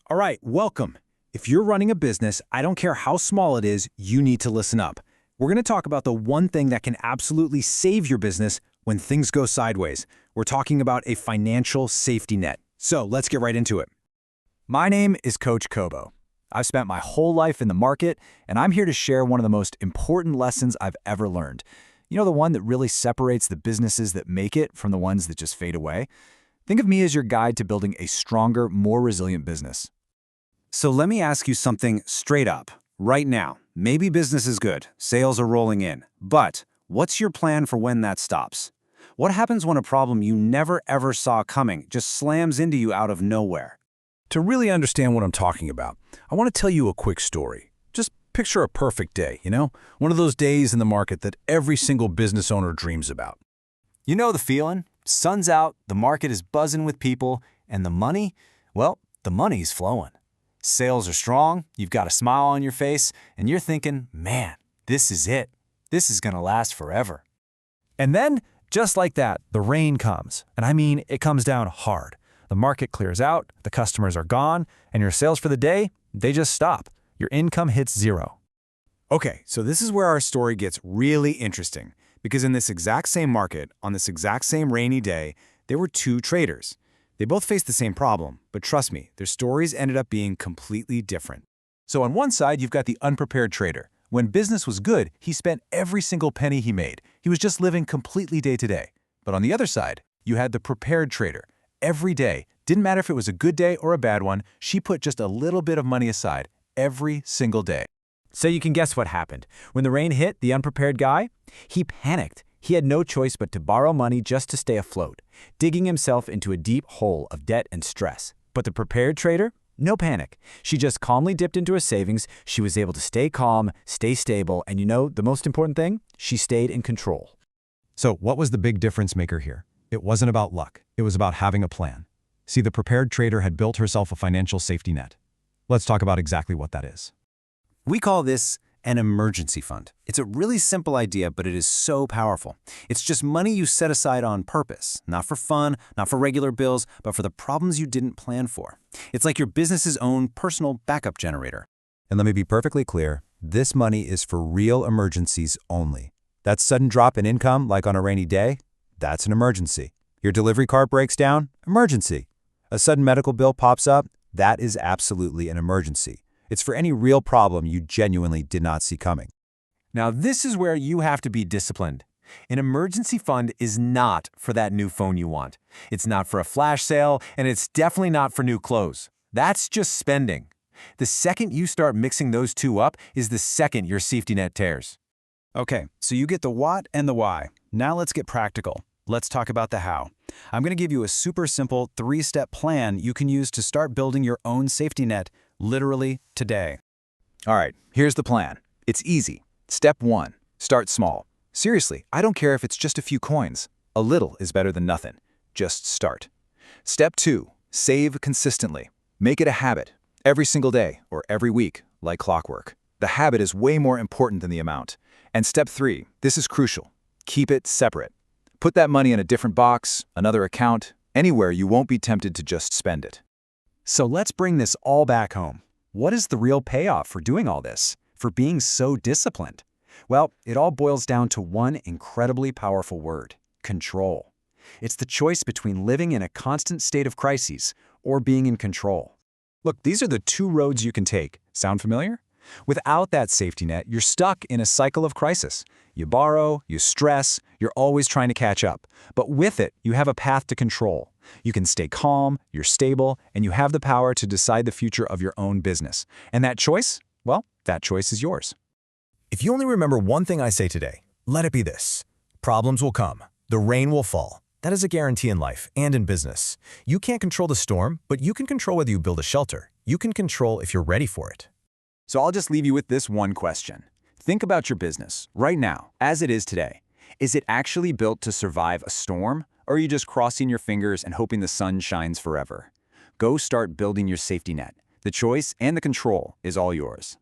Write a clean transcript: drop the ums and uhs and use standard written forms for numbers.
All right, welcome. If you're running a business, I don't care how small it is, you need to listen up. We're going to talk about the one thing that can absolutely save your business when things go sideways. We're talking about a financial safety net. So let's get right into it. My name is Coach Kobo. I've spent my whole life in the market, and I'm here to share one of the most important lessons I've ever learned. You know, the one that really separates the businesses that make it from the ones that just fade away? Think of me as your guide to building a stronger, more resilient business. So let me ask you something straight up. Right now, maybe business is good, sales are rolling in, but what's your plan for when that stops? What happens when a problem you never ever saw coming just slams into you out of nowhere? To really understand what I'm talking about, I want to tell you a quick story. Just picture a perfect day, one of those days in the market that every single business owner dreams about. You know the feeling? Sun's out, the market is buzzing with people, and the money? Well, the money's flowing. Sales are strong, you've got a smile on your face, and you're thinking, man, this is it. This is going to last forever. And then, just like that, the rain comes. And I mean, it comes down hard. The market clears out, the customers are gone, and your sales for the day, they just stop. Your income hits zero. Okay, so this is where our story gets really interesting, because in this exact same market, on this exact same rainy day, there were two traders. They both faced the same problem, but trust me, their stories ended up being completely different. So on one side, you've got the unprepared trader. When business was good, he spent every single penny he made. He was just living completely day to day. But on the other side, you had the prepared trader. Every day, didn't matter if it was a good day or a bad one, she put just a little bit of money aside every single day. So you can guess what happened. When the rain hit the unprepared guy, he panicked. He had no choice but to borrow money just to stay afloat, digging himself into a deep hole of debt and stress. But the prepared trader? No panic. She just calmly dipped into her savings. She was able to stay calm, stay stable, and the most important thing? She stayed in control. So what was the big difference maker here? It wasn't about luck. It was about having a plan. See, the prepared trader had built herself a financial safety net. Let's talk about exactly what that is. We call this an emergency fund. It's a really simple idea, but it is so powerful. It's just money you set aside on purpose, not for fun, not for regular bills, but for the problems you didn't plan for. It's like your business's own personal backup generator. And let me be perfectly clear, this money is for real emergencies only. That sudden drop in income, like on a rainy day, that's an emergency. Your delivery cart breaks down, emergency. A sudden medical bill pops up, that is absolutely an emergency. It's for any real problem you genuinely did not see coming. Now, this is where you have to be disciplined. An emergency fund is not for that new phone you want. It's not for a flash sale, and it's definitely not for new clothes. That's just spending. The second you start mixing those two up is the second your safety net tears. Okay, so you get the what and the why. Now let's get practical. Let's talk about the how. I'm going to give you a super simple 3-step plan you can use to start building your own safety net literally today. All right, here's the plan. It's easy. Step 1, start small. Seriously, I don't care if it's just a few coins. A little is better than nothing. Just start. Step 2, save consistently. Make it a habit, every single day or every week, like clockwork. The habit is way more important than the amount. And step 3, this is crucial. Keep it separate. Put that money in a different box, another account, anywhere you won't be tempted to just spend it. So let's bring this all back home. What is the real payoff for doing all this, for being so disciplined? Well, it all boils down to one incredibly powerful word: control. It's the choice between living in a constant state of crises or being in control. Look, these are the two roads you can take. Sound familiar? Without that safety net, you're stuck in a cycle of crisis. You borrow, you stress, you're always trying to catch up. But with it, you have a path to control. You can stay calm, you're stable, and you have the power to decide the future of your own business. And that choice? Well, that choice is yours. If you only remember one thing I say today, let it be this: problems will come, the rain will fall. That is a guarantee in life and in business. You can't control the storm, but you can control whether you build a shelter. You can control if you're ready for it. So I'll just leave you with this one question. Think about your business right now, as it is today. Is it actually built to survive a storm, or are you just crossing your fingers and hoping the sun shines forever? Go start building your safety net. The choice and the control is all yours.